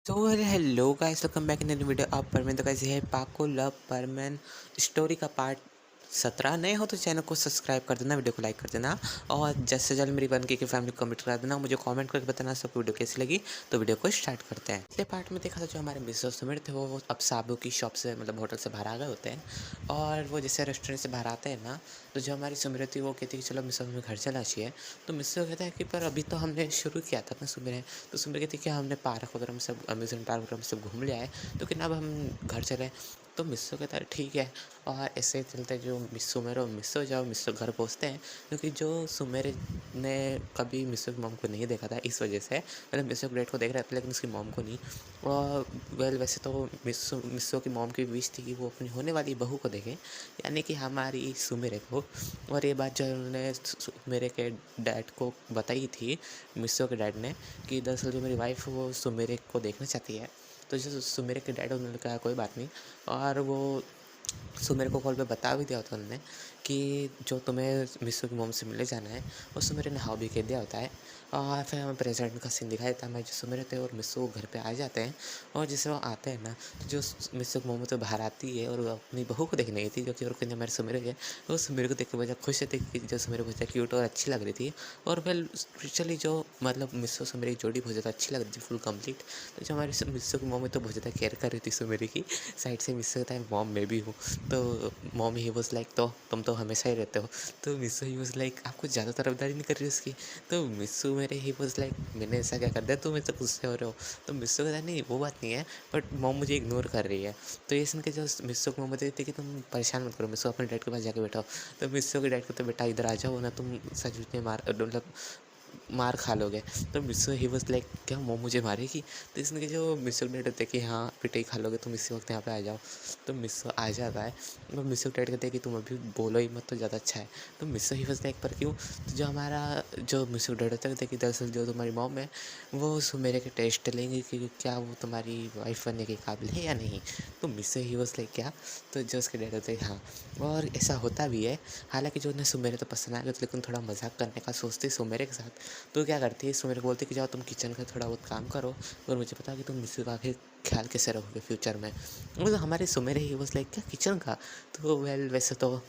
तो hello guys, welcome back in video आप परमेन। तो गाइस, ये है पाको लव परमेन स्टोरी का पार्ट 17। नए हो तो चैनल को सब्सक्राइब कर देना, वीडियो को लाइक कर देना और जल्द से जल्द मेरी 1K की फैमिली को कमेंट करा देना। मुझे कमेंट करके बताना सबको वीडियो कैसी लगी। तो वीडियो को स्टार्ट करते हैं। पिछले पार्ट में देखा था जो हमारे मिस्टर सुमिर थे वो अब साबू की शॉप से मतलब होटल से बाहर आ गए होते हैं। और वो जैसे रेस्टोरेंट से बाहर आते हैं ना, तो जो हमारी सुमिर थी वो कहती है कि चलो मिस्टर हमें घर चला चाहिए। तो मिस्टर कहता है कि पर अभी तो हमने शुरू किया था ना सुमिर है। तो सुमिर कहती है कि हमने पार्क वगैरह में सब अम्यूजमेंट पार्क वगैरह में सब घूम लिया है, तो कि अब हम घर चलें। तो मिस्सो कहता है ठीक है। और ऐसे चलते जो सुमेर और मिस्सो जाओ मिस्सो घर पहुंचते हैं, क्योंकि जो सुमेर ने कभी मिस्सो की मॉम को नहीं देखा था, इस वजह से मतलब मिस्सो के डैड को देख रहा था लेकिन उसकी मॉम को नहीं। और वैसे तो मिस्सो की मॉम की विश थी कि वो अपनी होने वाली बहू को देखे, यानी कि हमारी सुमेरे को। और ये बात जो उन्होंने सुमेरे के डैड को बताई थी, मिस्सो के डैड ने, कि दरअसल जो मेरी वाइफ वो सुमेरे को देखना चाहती है। तो जो सुमेरे के डैड उन्होंने कहा कोई बात नहीं। और वो सुमेर को कॉल पे बता भी दिया होता उन्होंने कि जो तुम्हें मिस्सू की मोम से मिले जाना है, वो सुमेर ने हाँ भी कह दिया होता है। और फिर हमें प्रेजेंट का सीन दिखाया था, हमें जो सुमेर थे और मिस्सू घर पे आ जाते हैं। और जिससे वो आते हैं ना, तो जो मिस्सू की मोम तो बाहर आती है और वो अपनी बहू को देखने गई थी, जो कि और कहने हमारे सुमेर है। वो सुमेर को देख के बहुत खुश थे कि जो सुमेर बहुत क्यूट और अच्छी लग रही थी। और वेल स्पेशली जो मतलब मिस्सू सुमेर की जोड़ी बहुत ज़्यादा अच्छी लग रही थी, फुल कंप्लीट। तो जो हमारी मिस्सू की मोम है तो बहुत ज़्यादा केयर कर रही थी सुमेर की। साइड से मिस्सू कहता है मॉम मैं भी हूँ। तो मॉम ही वाज लाइक तो तुम तो हमेशा ही रहते हो। तो मिस्सू ही वाज लाइक आपको ज़्यादा तरफदारी नहीं कर रही उसकी। तो मिस्सू मेरे ही वाज लाइक मैंने ऐसा क्या कर दिया तुम ऐसे गुस्से हो रहे हो। तो मिस्सू कहता नहीं वो बात नहीं है, बट मॉम मुझे इग्नोर कर रही है। तो ये सुन के जो मिस्सू को मॉम बताती थी कि तुम परेशान मत करो, मिस्सू अपने डैड के पास जाके बैठो। तो मिस्सू के डैड को तो बेटा इधर आ जाओ ना, तुम सच में मार खा लोगे। तो मिस्सू ही वाज लाइक क्या मॉम मुझे मारेगी। तो इसने जो मिस्सू डैड होते हैं कि हाँ पिटाई खा लोगे तुम इसी वक्त यहाँ पे आ जाओ। तो मिस्सू आ जाता है। तो मिस्सू डैड कहते हैं कि तुम अभी बोलो ही मत तो ज़्यादा अच्छा है। तो मिस्सू ही वाज लाइक पर क्यों। तो जो हमारा जो मिस्सू डैड होता है कहते हैं कि दरअसल जो तुम्हारी मॉम है वो मेरे के टेस्ट लेंगे कि क्या वो तुम्हारी वाइफ बनने के काबिल है या नहीं। तो मिस्सू ही वाज लाइक क्या। तो जो उसके डैड होते हैं हाँ, और ऐसा होता भी है। हालांकि जो उन्हें सुमेरे तो पसंद आ गया तो लेकिन थोड़ा मजाक करने का सोचते सुमेरे के साथ। तो क्या करती है सुमेरे को बोलती है कि जाओ तुम किचन का थोड़ा बहुत काम करो, और मुझे पता है कि तुम मिस्सू का आखिर ख्याल कैसे रखोगे फ्यूचर में। मतलब हमारे सुमेरे ही वाज लाइक क्या किचन का। तो वेल वैसे तो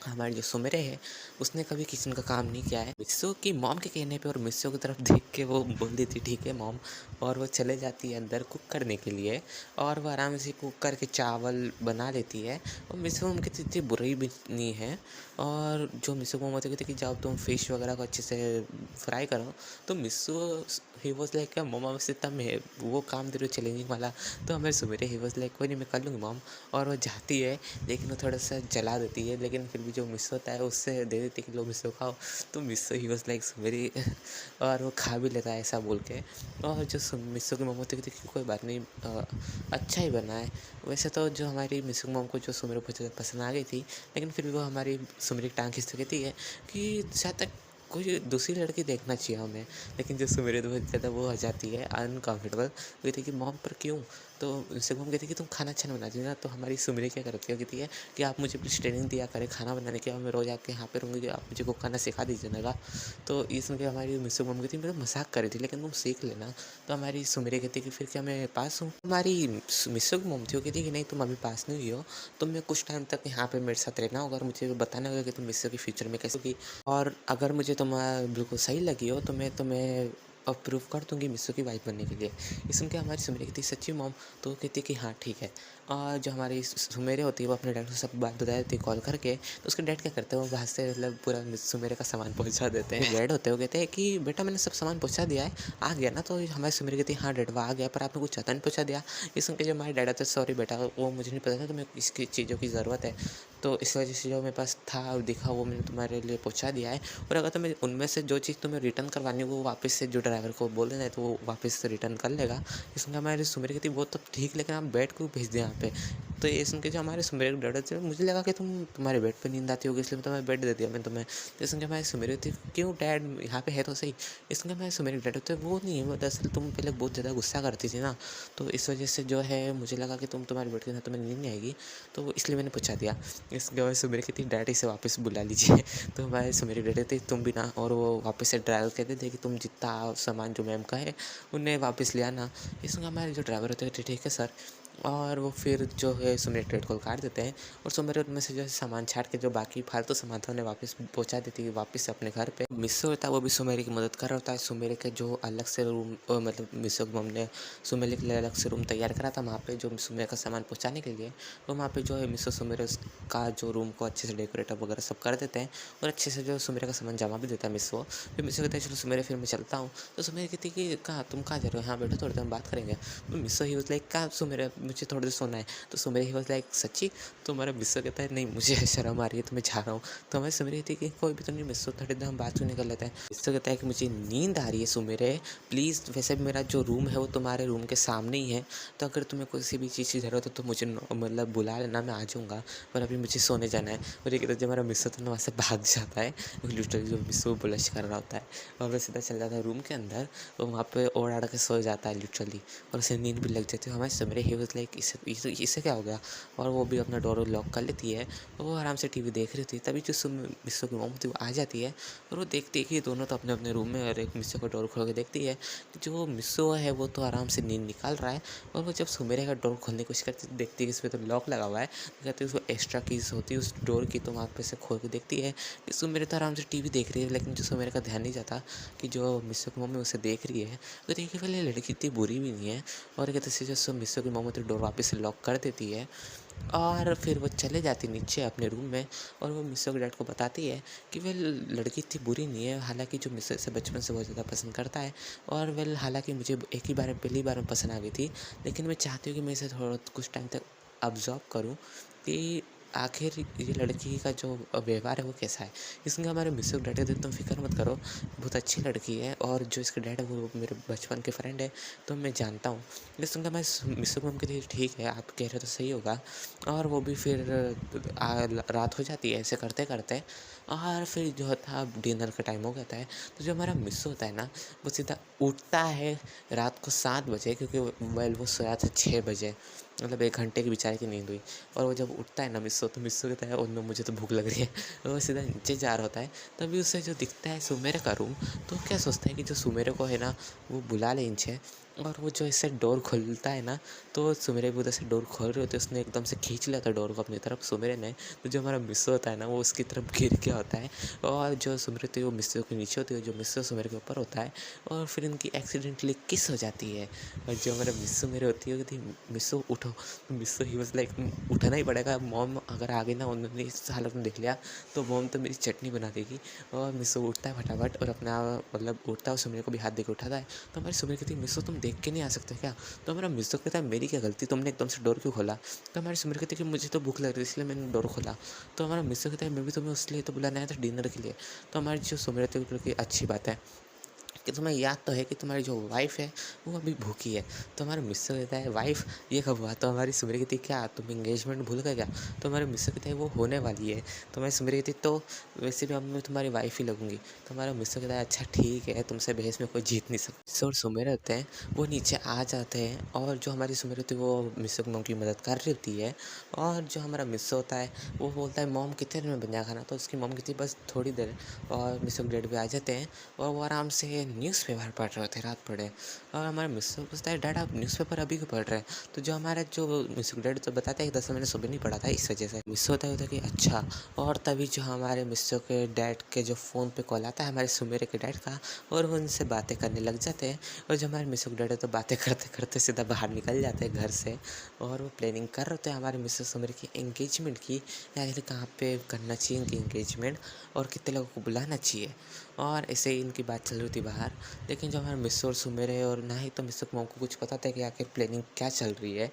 हमारे जो सुमेरे है उसने कभी किचन का काम नहीं किया है। मिस्सू की मॉम के कहने पे और मिस्सू की तरफ देख के वो बोल देती ठीक है मॉम। और वो चले जाती है अंदर कुक करने के लिए। और वो आराम से कुक करके चावल बना लेती है। और मिस्सू मॉम की इतनी बुरी भी नहीं है। और जो मिस्सू मॉम होती कहती कि जाओ तुम फिश वगैरह को अच्छे से फ्राई करो। तो मिस्सू ही वॉज लाइक क्या मॉम बस इतना मैं वो काम दे रही हो चैलेंजिंग वाला। तो हमारे सुमेरे ही वॉज लाइक कोई नहीं मैं कर लूँगी मॉम। और वो जाती है लेकिन वो थोड़ा सा जला देती है, लेकिन फिर भी जो मिस्सू होता है उससे दे देती है कि लो मिस्सू खाओ। तो मिस्सू ही वाज लाइक मेरी और वो खा भी लेता है ऐसा बोल के। और जो मिस्सू की मम्मी होती है कि कोई बात नहीं, अच्छा ही बना है। वैसे तो जो हमारी मिस्सू की मम को जो सुमेर बहुत ज़्यादा पसंद आ गई थी, लेकिन फिर भी वो हमारी सुमेर की टांग खींचते कहती है कि शायद तक कोई दूसरी लड़की देखना चाहिए हमें। लेकिन जो सुमेर बहुत ज़्यादा वो हो जाती है अनकम्फर्टेबल, कहती है कि मॉम पर क्यों। तो उनसे मॉम कहती है कि तुम खाना अच्छा नहीं बनाती ना। तो हमारी सुमेरी क्या करती है कहती है कि आप मुझे प्लीज़ ट्रेनिंग दिया करें खाना बनाने की, और मैं रोज़ आपके यहाँ पे रहूँगी, आप मुझे कुक करना सिखा दीजिएगा। तो ये सुन के हमारी मिस्सू मॉम कहती है मैं तो मजाक कर रही थी लेकिन तुम सीख लेना। तो हमारी सुमेरी कहती है कि फिर क्या मैं पास हूँ। हमारी मिस्सू की मॉम थी वो कहती है कि नहीं तुम अभी पास नहीं हुई हो, तुम्हें कुछ टाइम तक यहाँ पे मेरे साथ रहना होगा और मुझे बताना होगा कि तुम मिस्सू के फ्यूचर में कैसे होगी। और अगर मुझे तुम्हारा बिल्कुल सही लगी हो तो मैं तुम्हें अप्रूव कर दूँगी मिस्सू की वाइफ बनने के लिए। ये सुन के हमारी सुमेरी कहती सच्ची मॉम। तो वो कहती है कि हाँ ठीक है। और जो हमारी सुमेरे होती है वो अपने डैड को सब बात बता देती है कॉल करके। तो उसके डैड क्या करते हैं वो वहाँ से मतलब पूरा सुमेरे का सामान पहुँचा देते हैं। डैड होते हैं वो कहते हैं कि बेटा मैंने सब सामान पहुँचा दिया है, आ गया ना। तो हमारी सुमेरी कहती है हाँ डैड वो आ गया पर आपने कुछ ज़्यादा नहीं पहुँचा दिया। ये सुन के जो हमारे डैड होते हैं सॉरी बेटा वो मुझे नहीं पता था तुम्हें इसकी चीज़ों की ज़रूरत है, तो इस वजह से जो मेरे पास था और दिखा वो मैंने तुम्हारे लिए पहुँचा दिया है। और अगर तुम्हें उनमें से जो चीज़ तुम्हें रिटर्न करवानी है वो वापस से जो ड्राइवर को बोल देना है तो वो वापस से रिटर्न कर लेगा। ये सुन के हमारे सुमेर कहती वो तो ठीक लेकिन आप बेड को भेज दें यहाँ पे। तो ये सुन के जो हमारे सुमेर डर थे मुझे लगा कि तुम्हारे बेड पे नींद आती होगी इसलिए तुम्हें बेड दे दिया मैंने तुम्हें। तो ये सुन के हमारे सुमेर होती क्यों डैड यहाँ पे है तो सही। इस सुन के हमारे सुमेर डैड होते वो नहीं है, वो दरअसल तुम पहले बहुत ज़्यादा गुस्सा करती थी ना, तो इस वजह से जो है मुझे लगा कि तुम्हारे बेड के साथ तुम्हें नींद नहीं आएगी, तो इसलिए मैंने पूछा दिया। इसके बाद सुमेर कहती डैडी से वापस बुला लीजिए। तो हमारे सुमेर डैडी थे तुम भी ना, और वो वापस से ड्राइवर कहते थे कि तुम जितना सामान जो मैम का है उन्हें वापस ले आना। इसमें हमारे जो ड्राइवर होते थे ठीक है सर, और वो फिर जो है सुमेर क्रेडिट कॉल काट देते हैं और सुमेर उनमें से जो है सामान छाट के जो बाकी फालतू सामान था उन्हें वापस पहुंचा देती है वापस अपने घर पे। मिस्सो होता है वो भी सुमेर की मदद कर रहा होता है। सुमेर के जो अलग से रूम मतलब मिस्सो की मम्मी ने सुमेर के लिए अलग से रूम तैयार करा था वहाँ पे जो सुमेर का सामान पहुँचाने के लिए। तो वहाँ पे जो है मिस्सो सुमेर का जो रूम को अच्छे से डेकोरेट वगैरह सब कर देते हैं और अच्छे से जो सुमेर का सामान जमा भी देता है मिस्सो। फिर मिस्सो कहते हैं चलो सुमेर फिर मैं चलता हूँ। तो सुमेर कहती है कि कहाँ तुम कहाँ जा रहे हो, हाँ बैठो थोड़ी देर हम बात करेंगे। तो मिस्सो ही वाज लाइक कहाँ सुमेर, मुझे थोड़ी देर सोना है। तो सुमेर ही वाज लाइक सच्ची। तो हमारा मिस्सो कहता है नहीं मुझे शर्म आ रही है तो मैं जा रहा हूँ। तो हमारे सुमेर कहती है कि कोई भी तो नहीं मिस्सो, थोड़ी देर हम बात क्यों नहीं कर लेते हैं। मिस्सो कहता है कि मुझे नींद आ रही है सुमेर, प्लीज़ वैसे भी मेरा जो रूम है वो तुम्हारे रूम के सामने ही है, तो अगर तुम्हें किसी भी चीज़ की ज़रूरत हो तो मुझे मतलब बुला लेना, मैं आ जाऊँगा, पर अभी मुझे सोने जाना है। और ये कहता है जब हमारा मिस्सो तो वहाँ से भाग जाता है, लिटरली जो मिस्सो ब्लश कर रहा होता है और वह सीधा चल जाता है रूम के अंदर और वहाँ पे ओढ़ आड़ के सो जाता है लिटरली, और उसे नींद भी लग जाती है। हमारे सुमेर ही वाज लाइक इसे क्या हो गया, और वो भी अपना डोर लॉक कर लेती है और वो आराम से टीवी देख रही थी। तभी जो मिस्सो की मॉम थी वो आ जाती है और वो देखती है कि दोनों तो अपने अपने रूम में, और एक मिस्सो का डोर खोल के देखती है कि जो मिस्सो है वो तो आराम से नींद निकाल रहा है, और वो जब सुमेर का डोर खोलने की कोशिश करती है देखती है कि इस पर तो लॉक लगा हुआ है। तो कहती है उसको एक्स्ट्रा कीज होती है उस डोर की, तो वहाँ पे से खोल के देखती है कि सुमेर तो आराम से टीवी देख रही है, लेकिन जो सुमेर का ध्यान नहीं जाता कि जो मिस्सो की मम्मी उसे देख रही है। तो देखिए पहले लड़की इतनी बुरी भी नहीं है, और कहते से जो मिस्सो की मम्मी तो डोर वापस से लॉक कर देती है और फिर वो चले जाती नीचे अपने रूम में, और वो मिस्सो के डैड को बताती है कि वह लड़की इतनी बुरी नहीं है, हालांकि जो मिस्सो से बचपन से बहुत ज़्यादा पसंद करता है, और वह हालांकि मुझे एक ही बार पहली बार में पसंद आ गई थी, लेकिन मैं चाहती हूँ कि मैं इसे थोड़ा कुछ टाइम तक ऑब्जर्व करूँ कि आखिर ये लड़की का जो व्यवहार है वो कैसा है। इसलिए हमारे मिस्सो के डैड तुम फिक्र मत करो, बहुत अच्छी लड़की है, और जो इसके डैड है वो मेरे बचपन के फ्रेंड है, तो मैं जानता हूँ। लेकिन मैं मिस्सो को उनके लिए ठीक है, आप कह रहे हो तो सही होगा। और वो भी फिर रात हो जाती है ऐसे करते करते, और फिर जो था डिनर का टाइम हो गया था। तो जो हमारा मिस्सो होता है ना वो सीधा उठता है रात को 7 बजे, क्योंकि वो सोया था 6 बजे, मतलब 1 घंटे की बेचारे की नींद हुई। और वो जब उठता है ना मिस्सो, तो मिस्सो कहता है उनमें मुझे तो भूख लग रही है, और वो सीधा नीचे जा रहा होता है। तभी उसे जो दिखता है सुमेर का रूम, तो क्या सोचता है कि जो सुमेर को है ना वो बुला ले नीचे, और वो जो इससे डोर खोलता है ना, तो सुमेर भी उधर से डोर खोल रहे होते, उसने एकदम से खींच लिया था डोर को अपनी तरफ सुमेर ने। तो जो हमारा मिस्सो होता है ना वो उसकी तरफ गिर गया होता है, और जो सुमेर होती है वो मिस्सो के नीचे होती है, जो मिस्सो सुमेर के ऊपर होता है, और फिर इनकी एक्सीडेंटली किस हो जाती है। और जो हमारा मिस्सो मेरे होती है, कहती मिस्सो उठो, तो मिस्सो ही वाज लाइक उठाना ही पड़ेगा, मॉम अगर आगे ना उन्होंने इस हालत में देख लिया तो मॉम तो मेरी चटनी बना देगी। और मिस्सो उठता है फटाफट और अपना मतलब उठता है और सुमेर को भी हाथ देके उठाता है। तो हमारी सुमेर कहती है मिस्सो तुम देख के नहीं आ सकते क्या। तो हमारा मिस्सो कहता है मेरी क्या गलती, तुमने एकदम से डोर क्यों खोला। तो हमारी सुमेर कहती है कि मुझे तो भूख लग रही थी इसलिए मैंने डोर खोला। तो हमारा मिस्सो कहता है मैं भी तुम्हें उसलिए तो बुलाने आया था डिनर के लिए। तो हमारी जो सुमेर थी कि अच्छी बात है कि तुम्हें याद तो है कि तुम्हारी जो वाइफ़ है वो अभी भूखी है। तो हमारा मिस्सो कहता है वाइफ़ ये कब हुआ। तो हमारी सुमेर कहती है क्या तुम इंगेजमेंट भूल गए क्या। तो हमारे मिस्सो कहता है वो होने वाली है। तो हमारी सुमेर कहती है तो वैसे भी अब मैं तुम्हारी वाइफ़ ही लगूंगी। तो हमारा मिस्सो कहता है अच्छा ठीक है, तुमसे बहस में कोई जीत नहीं सकता। मिस्सो और सुमेर होते हैं वो नीचे आ जाते हैं, और जो हमारी सुमेर होती है वो मिस्सो की मॉम की मदद कर रही होती है। और जो हमारा मिस्सो होता है वो बोलता है मॉम कितने देर में बन जाएगा खाना। तो उसकी मॉम कहती है बस थोड़ी देर। और मिस्सो के डैड भी आ जाते हैं और वो आराम से न्यूज़पेपर पढ़ रहे होते रात पढ़े। और हमारा मिस्सो पूछता है डैड आप न्यूज़पेपर अभी क्यों पढ़ रहे हैं। तो जो हमारा जो मिस्सो डैड तो बताता है कि दरअसल मैंने सुबह नहीं पढ़ा था इस वजह से। मिस्सो होता है कि अच्छा। और तभी जो हमारे मिस्सो के डैड के जो फ़ोन पे कॉल आता है हमारे सुमेर के डैड का, और वो उनसे बातें करने लग जाते हैं। और जो हमारे मिस्सो के डैड है तो बातें करते करते सीधा बाहर निकल जाते हैं घर से, और वो प्लानिंग कर रहे होते हैं हमारे मिस्सो सुमेर की एंगेजमेंट की, यानी कहाँ पे करना चाहिए इनकी एंगेजमेंट और कितने लोगों को बुलाना चाहिए। और ऐसे ही इनकी बात चल रही थी बाहर। लेकिन जो हमारे मिस्सो और सुमेर है, और ना ही तो मिस्सो की मॉम को कुछ पता था कि आखिर प्लानिंग क्या चल रही है।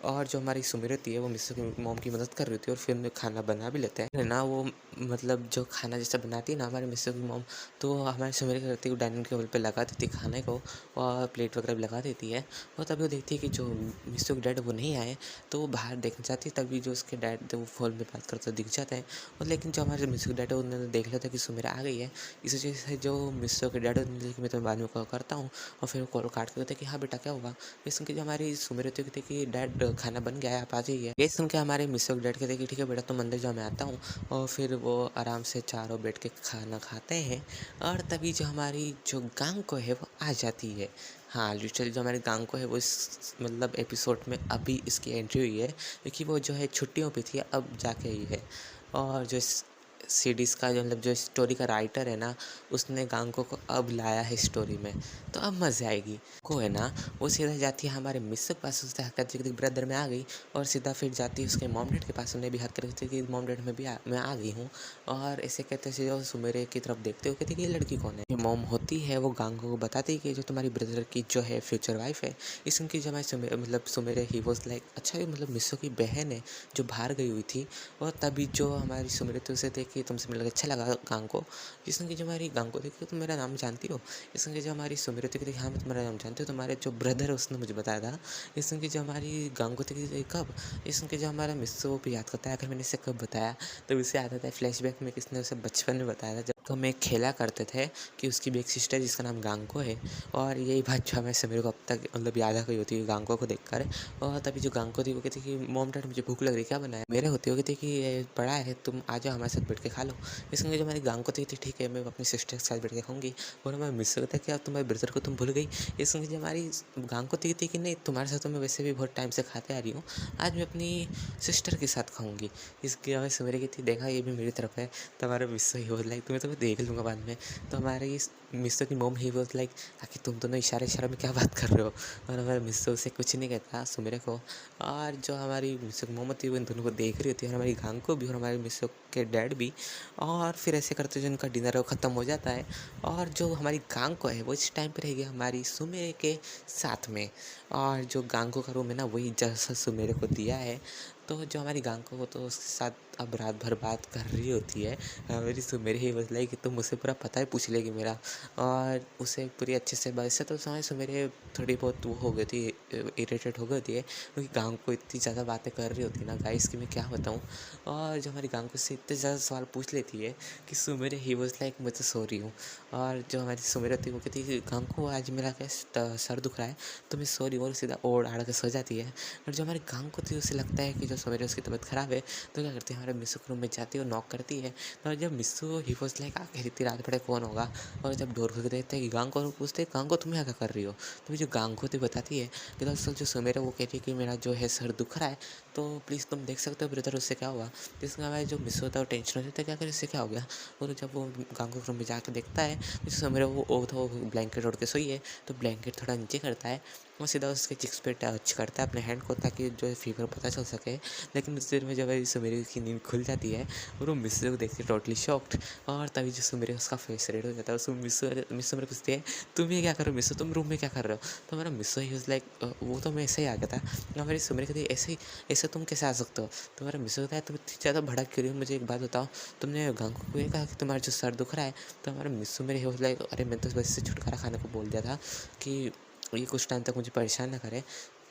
और जो हमारी सुमेर होती है वो मिस्सो की मॉम की मदद कर रही थी, और फिर में खाना बना भी लेते हैं ना। वो मतलब जो खाना जैसा बनाती है ना हमारे मिस्सो की मॉम, तो हमारे सुमेर क्या करती है डाइनिंग टेबल पे लगा देती है खाने को, और प्लेट वगैरह भी लगा देती है। और तभी वो देखती है कि जो मिस्सो के डैड वो नहीं आए, तो वो बाहर देखना चाहती है। तभी जो उसके डैड थे वो फ़ोन में बात करते दिख जाते हैं। और लेकिन जो हमारे मिस्सो के डैड है उन्होंने देख लिया था कि सुमेर आ गई है, इस वजह वजह से जो मिस्सो के डैड होते कि मैं तुम्हें बाद में कॉल करता हूँ, और फिर कॉल काट के होते कि हाँ बेटा क्या हुआ। ये सुन के जो हमारी सुमिर होती कहते कि डैड खाना बन गया है, आप आ जाइए। ये सुन के हमारे मिस्सो के डैड कहते कि ठीक है बेटा तुम अंदर जाओ, मैं आता हूँ। और फिर वो आराम से चारों बैठ के खाना खाते हैं। और तभी जो हमारी जो गांको है वो आ जाती है। हाँ, लिटरली जो हमारी गांको है वो इस मतलब एपिसोड में अभी इसकी एंट्री हुई है, क्योंकि वो जो है छुट्टियों पे थी, अब जाके आई है। और जो सीरीज़ का जो मतलब जो स्टोरी का राइटर है ना, उसने गांको को अब लाया है स्टोरी में, तो अब मज़ा आएगी। को है ना, वो सीधा जाती है हमारे मिस के पास, उससे हरकत करती ब्रदर में आ गई, और सीधा फिर जाती है उसके मॉम डैड के पास, उन्हें भी हरकत करती कि मॉम डैड मैं आ गई हूँ। और ऐसे कहते सीधा वो सुमेरे की तरफ देखते हुए कहती कि ये लड़की कौन है। ये मॉम होती है, वो गांको को बताती है कि जो तुम्हारी ब्रदर की जो है फ्यूचर वाइफ है। इस उनकी जो हमारी मतलब सुमेरे ही वॉज लाइक अच्छा, ये मतलब मिस्सो की बहन है जो बाहर गई हुई थी। और तभी जो हमारी सुमेरे तो उसे देख के तुमसे मिलकर अच्छा लगा गांको। जिसने की जो हमारी गांको देखी तुम मेरा नाम जानती हो। इसने जो हमारी सुमेरे थी हाँ मैं तुम्हारा नाम जानती हूँ, तुम्हारे जो ब्रदर है उसने मुझे बताया था। इसने जो हमारी गांको थी कब, इसके जो हमारा मिस्सो भी याद करता है अगर मैंने इसे कब बताया, तो उसे याद आता है फ्लैशबैक में किसने उसे बचपन में बताया था जब तो हम एक खेला करते थे कि उसकी भी एक सिस्टर जिसका नाम गांको है। और यही बात जो हमें सुमेरे को अब तक मतलब याद आ गई होती है गांको को देखकर। और तभी जो गांको थी वो कहती कि मॉम डैड मुझे भूख लग रही, क्या बनाया मेरे होते हो, कहती कि ये पड़ा है तुम आ जाओ हमारे साथ बैठ के खा लो। इसमें जो हमारी गांको थी ठीक है मैं अपनी सिस्टर के साथ बैठ के खाऊंगी। और हमारे मिस होता है कि अब तुम्हारे ब्रदर को तुम भूल गई। इसमें जो हमारी गांको थी कि नहीं तुम्हारे साथ तो मैं वैसे भी बहुत टाइम से खाते आ रही हूँ, आज मैं अपनी सिस्टर के साथ खाऊंगी। इसकी हमें सुमेरे की थी देखा ये भी मेरी तरफ है, तो हमारा मिस्सो ही वॉज लाइक तुम्हें देख लूँगा बाद में। तो हमारे मिस्सो की मोम ही वॉज लाइक आखिर तुम दोनों इशारे इशारे में क्या बात कर रहे हो। और हमारे मिस्सो से कुछ नहीं कहता सुमेरे को। और जो हमारी मिस्सो की मोम होती है वो इन दोनों को देख रही होती है, और हमारी गांको भी और हमारे मिस्सो के डैड भी। और फिर ऐसे करते जो उनका डिनर है वो ख़त्म हो जाता है। और जो हमारी गांको है वो इस टाइम पे रहेगी हमारी सुमेरे के साथ में। और जो गांको का रूम है ना वही जैसा सुमेरे को दिया है। तो जो हमारी गांको को तो उसके साथ अब रात भर बात कर रही होती है। मेरी सुमेरे ही बतलाई कि तुम उसे पूरा पता है पूछ लेगी मेरा। और उसे पूरी अच्छे से वैसे तो समझ सुमेरे थोड़ी बहुत वो हो गई थी, इरिटेट हो गई थी क्योंकि गांको इतनी ज़्यादा बातें कर रही होती है ना गाइस की मैं क्या बताऊँ। और जो हमारी गांको से इतने ज़्यादा सवाल पूछ लेती है कि सुमेरे ही वॉज लाइक मैं तो सो रही हूँ। और जो हमारी सुमेरे थी वो कहती है कि गांको आज मेरा क्या सर दुख रहा है तो मैं सो रही हूँ, और सीधा ओढ़ आड़ के सो जाती है। और जो हमारी गांको थी उसे लगता है कि जो सुमेरे उसकी तबीयत ख़राब है, तो क्या करती है हमारे मिस्सू के रूम में जाती है और नॉक करती है। तो जब मिस्सू ही वॉज लाइक आखिर इतनी रात पड़े कौन होगा, और जब डोर खोल के देखते हैं कि गांको, और पूछते हैं गांको तुम यहाँ क्या कर रही हो। तो जो गांको थी बताती है कि दरअसल जो सुमेरे वो कहती है कि मेरा जो है सर दुख रहा है, तो प्लीज़ तुम देख सकते हो ब्रदर उससे क्या हुआ। जिसमें हमारे जो मिस्सू होता है वो टेंशन हो जाता है क्या कर इससे क्या हो गया। और जब वो गांको के रूम में जाकर देखता है तो सुमेरे वो तो ब्लैंकेट ओढ़ के सोई है, तो ब्लैंकेट थोड़ा नीचे करता है और सीधा उसके चिक्स पे टच करता है अपने हैंड को ताकि जो है फीवर पता चल सके। लेकिन उस देर में जब सुमेरे की नींद खुल जाती है और वो मिस्सू को देखती है टोटली शॉक्ड। और तभी जो सुमेरे उसका फेस रेड हो जाता है। उसको मिस्सू मेरे पूछती है तुम ये क्या कर रहे हो मिस्सू, तुम रूम में क्या कर रहे हो। तो हमारा मिस्सू ही लाइक वो तो मैं ऐसे ही आ गया था। हमारी सुमेरे कहती है ऐसे तुम कैसे आ सकते हो। तो हमारा मिस्सू कहता है तुम इतनी ज़्यादा भड़क क्यों रही हो, मुझे एक बात बताओ, तुमने गांको को ये कहा कि तुम्हारा जो सर दुख रहा है। तो हमारा मिस्सू मेरे ही लाइक अरे मैं तो बस से छुटकारा खाने को बोल दिया था कि ये कुछ टाइम तक मुझे परेशान ना करे।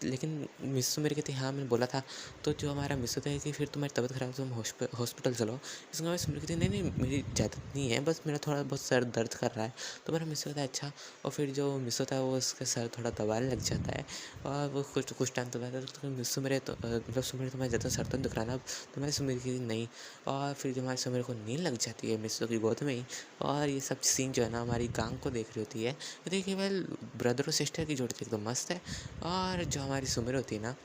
लेकिन मिस्सू मेरे कहती हाँ मैंने बोला था। तो जो हमारा मिस्सू था कि फिर तुम्हारी तबीयत ख़राब है तुम हॉस्पिटल चलो। इसमें हमारी सुमेर कहती नहीं मेरी ज़्यादा नहीं है, बस मेरा थोड़ा बहुत सर दर्द कर रहा है। तो मेरा मिस्सू कहता है अच्छा। और फिर जो मिस्सू था वो उसका सर थोड़ा दबाने लग जाता है। और वो कुछ टाइम दबाता है तो मिस्सू मेरे तो मतलब सुमेर तुम्हारा ज़्यादा सर तो दुख रहा ना। तो मेरी सुमेर कहती नहीं। और फिर जो हमारी सुमेर को नींद लग जाती है मिस्सू की गोद में ही। और ये सब सीन जो है ना हमारी गांग को देख रही होती है। तो देखिए वेल ब्रदर और सिस्टर की जोड़ी तो एकदम मस्त है। और जो हमारी सुमिर होती है ना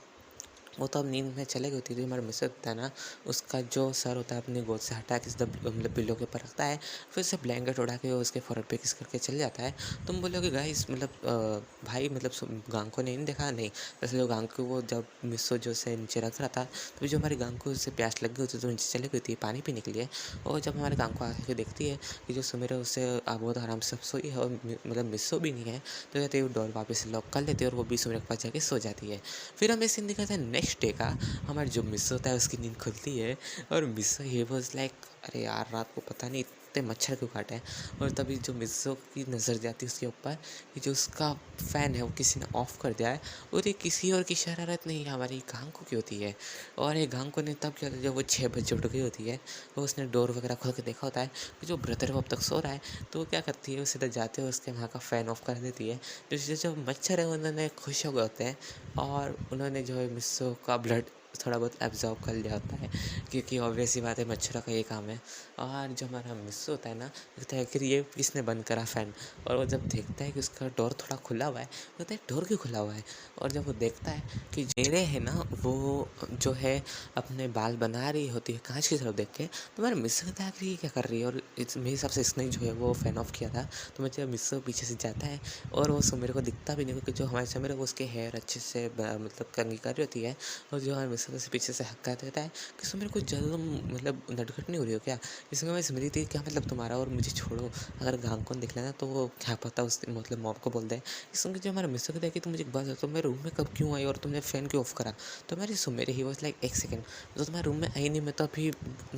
वो तो अब नींद में चले गई होती थी। हमारा मिस्टर होता है ना उसका जो सर होता है अपनी गोद से हटा के सीधा मतलब पिल्लो के ऊपर रखता है, फिर से ब्लैंकेट उड़ा के उसके फोrehead पे किस करके चले जाता है। तुम बोलोगे गाइस मतलब भाई मतलब गांग को नहीं देखा नहीं। वैसे गांग को वो जब मिस्सो जो से नीचे रख रहा था तो जो हमारी गांग को उससे प्यास लग गई होती तो नीचे चली गई थी पानी पीने के लिए। और जब हमारे गांग को आके देखती है कि जो सुमेर है उससे बहुत आराम से सोई है और मतलब मिस्सो भी नहीं है, तो कहते हैं वो डोर वापस लॉक कर लेती है और वो भी सुमेर के पास जाके सो जाती है। फिर हमें सीन दिखाता है नेक्स्ट डे का। हमारा जो मिस होता है उसकी नींद खुलती है और मिस ही वॉज लाइक अरे यार रात को पता नहीं सकते मच्छर क्यों काटे हैं। और तभी जो मिस्सो की नज़र जाती है उसके ऊपर कि जो उसका फ़ैन है वो किसी ने ऑफ़ कर दिया है। और ये किसी और की शरारत नहीं, हमारी गांगू की होती है। और ये गांगू ने तब किया था जब वो 6 बजे उठ गई होती है, तो उसने डोर वगैरह खोल के देखा होता है कि जो ब्रदर वो अब तक सो रहा है। तो वो क्या करती है, वो सीधा जाते हुए उसके वहाँ का फ़ैन ऑफ़ कर देती है। जिससे जो मच्छर है उन्होंने खुश हो गए होते हैं और उन्होंने जो है मिस्सो का ब्लड थोड़ा बहुत एब्जॉर्ब कर लिया होता है, क्योंकि ऑब्वियस सी बात है मच्छरों का ये काम है। और जो हमारा मिस्सो होता है ना, कहता है कि ये किसने बंद करा फ़ैन। और वो जब देखता है कि उसका डोर थोड़ा खुला हुआ है, कहता है डोर क्यों खुला हुआ है। और जब वो देखता है कि मेरे है ना वो जो है अपने बाल बना रही होती है कांच की तरफ देख के, तो मेरा मिस्सो कहता है कि ये क्या कर रही है। और मेरे हिसाब से इसने जो है वो फ़ैन ऑफ किया था। तो मैं जब मिस्सो पीछे से जाता है और वो सुमेर को दिखता भी नहीं, क्योंकि जो हमारे सुमेर है वो उसके हेयर अच्छे से मतलब कंघी कर रही होती है। और जो हमारे मिस्सो से पीछे से हक्का देता है कि सुमेर को जल्द मतलब नटखट नहीं हो रही हो क्या। इसमें मैं सुमेरी थी क्या मतलब तुम्हारा, और मुझे छोड़ो, अगर गांग को दिख लेना तो वो क्या पता उस मतलब मॉम को बोल दे। इसमें जो हमारा मिस्सो कहता है कि तुम मुझे एक बात बताओ, मेरे रूम में कब क्यों आई और तुमने फ़ैन क्यों ऑफ करा। तो मेरी सुमेरी ही वॉज लाइक एक सेकेंड, तो तुम्हारे रूम में आई नहीं, मैं तो अभी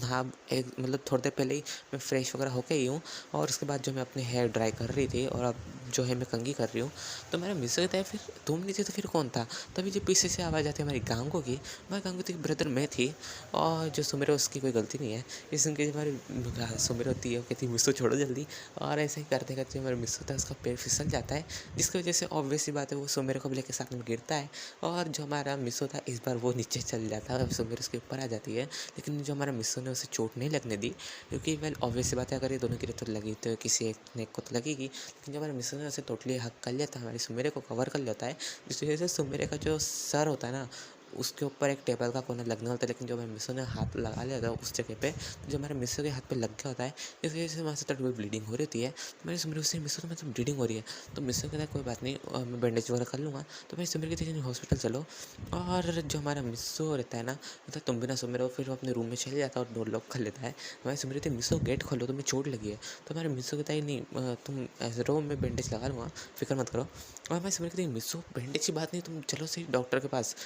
हाँ एक मतलब थोड़ी देर पहले ही मैं फ्रेश वगैरह होके ही हूँ। और उसके बाद जो मैं अपने हेयर ड्राई कर रही थी और अब जो है मैं कंघी कर रही हूँ। तो मेरा मिस्सो कहता है फिर तुम नहीं थी तो फिर कौन था। तभी जो पीछे से आवाज़ आती है हमारी गांगो की। हमारी गांगो की ब्रदर मैं थी, और जो सुमेरा उसकी कोई गलती नहीं है। इसलिए हमारी सुमेरा होती है वो कहती है मिस्सो छोड़ो जल्दी। और ऐसे ही करते करते हमारा मिस्सो था उसका पैर फिसल जाता है, जिसकी वजह से ऑब्वियस सी बात है वो सुमेरा को भी लेकर साथ में गिरता है। और जो हमारा मिस्सो था इस बार वो नीचे चल जाता है, सुमेरा उसके ऊपर आ जाती है। लेकिन जो हमारा मिस्सो ने उसे चोट नहीं लगने दी, क्योंकि वेल ऑब्वियस सी बात है अगर ये दोनों गिरे तो लगी तो किसी एक ने को तो लगेगी। लेकिन जो हमारे मिस्सो ने उसे टोटली हक कर लिया था, हमारे सुमेरे को कवर कर लेता है। जिस वजह से सुमेरे का जो सर होता है ना उसके ऊपर एक टेबल का कोना लगना होता है, लेकिन जो हमारे मिस्सो ने हाथ लगा लिया था उस जगह पे, जो हमारे मिस्सो के हाथ पे लग गया होता है, इस वजह से वहाँ से थोड़ी ब्लीडिंग हो रही होती है। तो मेरे सुमेरे उससे मिस्सो तो मतलब ब्लीडिंग हो रही है। तो मिस्सो कहता है कोई बात नहीं, मैं बैंडेज वगैरह कर लूँगा। तो मेरे सुमेरे कहते हैं हॉस्पिटल चलो। और जो हमारा मिस्सो रहता है ना, मतलब तुम भी ना सुमेरो, फिर वो अपने रूम में चले जाता है और डोर लॉक कर लेता है। हमारे सुमेरे थे मिस्सो गेट खोलो तुम्हें चोट लगी है। तो हमारे मिस्सो कहता है नहीं तुम ऐसे रहो, मैं बैंडेज लगा लूँगा, फिक्र मत करो। और हमारे सुमेरे कहते हैं मिस्सो बैंडेज की बात नहीं, तुम चलो सही डॉक्टर के पास।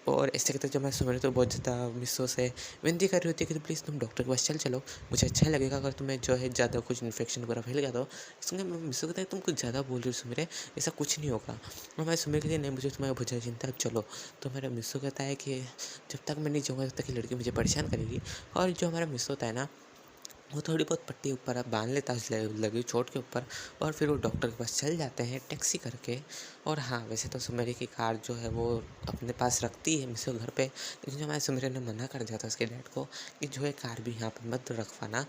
और ऐसे कहते जब मैं सुमेर तो बहुत ज़्यादा मिस्सो से विनती कर रही होती है कि प्लीज़ तुम डॉक्टर के पास चलो, मुझे अच्छा लगेगा अगर तुम्हें जो है ज़्यादा कुछ इन्फेक्शन वगैरह फैल गया तो। इसलिए मैं मिस्सो कहता है तुम कुछ ज़्यादा बोल रही हो सुमेर, ऐसा कुछ नहीं होगा। और मैं सुमेर कहती नहीं मुझे तुम्हारी बहुत ज़्यादा चिंता है, अब चलो। तो मेरा मिस्सो कहता है कि जब तक मैं नहीं जाऊँगा तब तक ये लड़की मुझे परेशान करेगी। और जो हमारा मिस्सो होता है ना, वो थोड़ी बहुत पट्टी ऊपर अब बांध लेता है उस लगी चोट के ऊपर। और फिर वो डॉक्टर के पास चल जाते हैं टैक्सी करके। और हाँ वैसे तो सुमेरी की कार जो है वो अपने पास रखती है मिस्सो घर पे, लेकिन जो हमारे सुमेरी ने मना कर दिया था उसके डैड को कि जो है कार भी यहाँ पर मत रखवाना।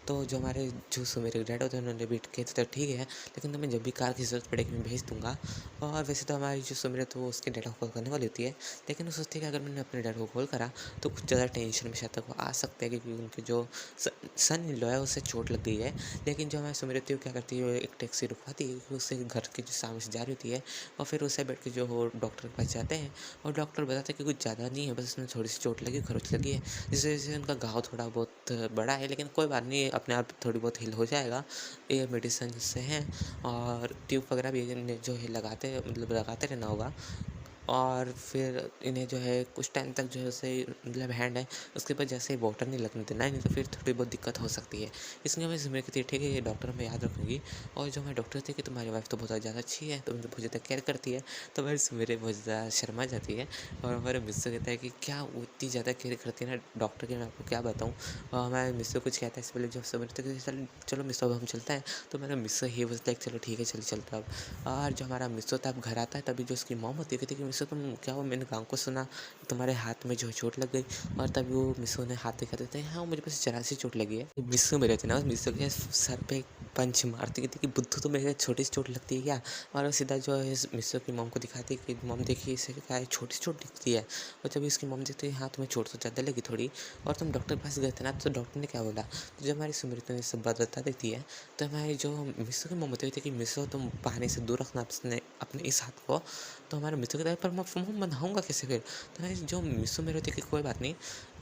तो जो हमारे जो सुमेरी के डैड होते हैं उन्होंने भी कहे तो ठीक है, लेकिन तुम्हें जब भी कार की ज़रूरत पड़ेगी मैं भेज दूँगा। और वैसे तो हमारी जो सुमेरी तो वो उसके डैड को कॉल करने वाली होती है, लेकिन वो सोचती है कि अगर मैंने अपने डैड को कॉल करा तो कुछ ज़्यादा टेंशन में शायद तक वो आ सकते हैं, क्योंकि उनके जो सन इन लॉ है उससे चोट लग गई है। लेकिन जो हमारी सुमेरी होती है वो क्या करती है, वो एक टैक्सी रुकवाती है क्योंकि उससे घर के जो सामने से जा रही होती है। और फिर उससे बैठ के जो वो डॉक्टर के पास जाते हैं। और डॉक्टर बताते हैं कि कुछ ज़्यादा नहीं है, बस उसमें थोड़ी सी चोट लगी, खरोच लगी है, जिस वजह से उनका घाव थोड़ा बहुत बड़ा है, लेकिन कोई बात नहीं अपने आप थोड़ी बहुत हील हो जाएगा, ये मेडिसिन जिससे हैं। और ट्यूब वगैरह भी इन्हें जो है लगाते मतलब लगाते रहना होगा। और फिर इन्हें जो है कुछ टाइम तक जो है उसे मतलब हैंड है उसके ऊपर जैसे ही वाटर नहीं लगने देना है, नहीं तो फिर थोड़ी बहुत दिक्कत हो सकती है। इसलिए मैं सुमेर कहती है ठीक है ये डॉक्टर मैं याद रखूँगी। और जो हमारे डॉक्टर थे कि तुम्हारी वाइफ तो बहुत ज़्यादा अच्छी है, तो मतलब बहुत ज़्यादा केयर करती है। तो मेरी सुमेर बहुत ज़्यादा शर्मा जाती है। और हमारे मिस्सो कहता है कि क्या वो इतनी ज़्यादा केयर करती है ना डॉक्टर की, मैं आपको क्या बताऊँ। और हमारे मिस्सो कुछ कहता है इससे पहले जब सुमेर तो चलो मिस्सो अब हम चलते हैं। तो मेरा मिस्सो ही बस लाइक चलो ठीक है चलिए चलता अब। और जो हमारा मिस्सो था अब घर आता है, तभी जो उसकी मॉम होती है कहती है कि मिस्सो तुम क्या हो, मैंने गाँव को सुना कि तुम्हारे हाथ में जो है चोट लग गई। और तभी वो मिस्सो ने हाथ दिखा देते हैं, हाँ मुझे बस जरा सी चोट लगी है। मिस्सो में रहते ना मिस्सो के सर पे पंच मारती कहती कि बुद्धू तो मेरे छोटी सी चोट लगती है क्या। और वो सीधा जो है मिस्सो की मॉम को दिखाती है कि मॉम देखिए इसे क्या है छोटी सी चोट दिखती है। और जब इसकी मॉम देखती है हाँ तुम्हें चोट तो ज़्यादा लगी थोड़ी, और तुम डॉक्टर के पास गए थे ना, तो डॉक्टर ने क्या बोला। तो जब हमारी सुमृति ने सब बात बता देती है, तो हमारी जो मिस्सो की मॉम होती है कि मिस्सो तुम पानी से दूर रखना अपने इस हाथ को। तो हमारे मिस्सो कहता है पर मैं मुँह बनाऊँगा कैसे फिर। तो हमारी जो मिस्सो मेरे होती है कि कोई बात नहीं,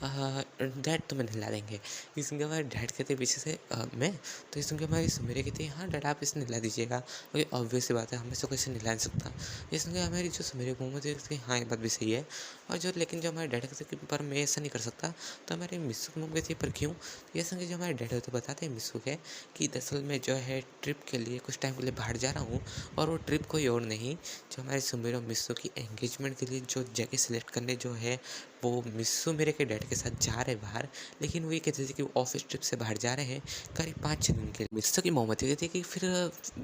डैड तुम्हें नहला देंगे। ये सुन के हमारे डैड कहते पीछे से मैं? तो ये सुन के हमारी सुमेरे कहती है हाँ डैड आप इसे नहला दीजिएगा। क्योंकि ऑब्वियस सी बात है हमें इसको कैसे नहला नहीं सकता। ये सुन के हमारी जो सुमेरे घूम होती है हाँ ये बात भी सही है। और जो लेकिन जो हमारे डैड कहते कि पर मैं ऐसा नहीं कर सकता। तो हमारे मिस्सू की मम्मी कहती है पर क्यों? तो ये सुन के जो हमारे डैड होते बताते हैं मिस्सू के कि दरअसल मैं जो है ट्रिप के लिए कुछ टाइम के लिए बाहर जा रहा हूँ। और वो ट्रिप कोई और नहीं, जो हमारे सुमेर और मिस्सू की एंगेजमेंट के लिए जो जगह सेलेक्ट करने जो है वो मिस्सू मेरे के डैड के साथ जा रहे बाहर। लेकिन वो ये कहते थे कि वो ऑफिस ट्रिप से बाहर जा रहे हैं करीब 5-6 दिन के लिए। मिस्सू की मोहम्मद कहती थी कि फिर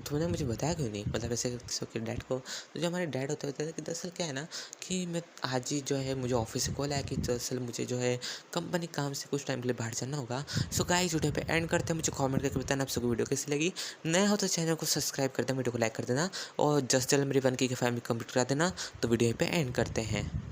तूने मुझे बताया क्यों नहीं, मतलब ऐसे मिस्सू के डैड को। तो जो हमारे डैड होते होते थे कि दरअसल क्या है ना कि मैं आज ही जो है मुझे ऑफिस से कॉल आया कि दरअसल मुझे जो है कंपनी काम से कुछ टाइम के लिए बाहर जाना होगा। सो गाइस वीडियो पे एंड करते हैं। मुझे कमेंट करके बताना आप सबको वीडियो कैसी लगी। नया हो तो चैनल को सब्सक्राइब कर देना, वीडियो को लाइक कर देना और जस्ट चल मेरी 1K की फैमिली कंप्लीट करा देना। तो वीडियो पे एंड करते हैं।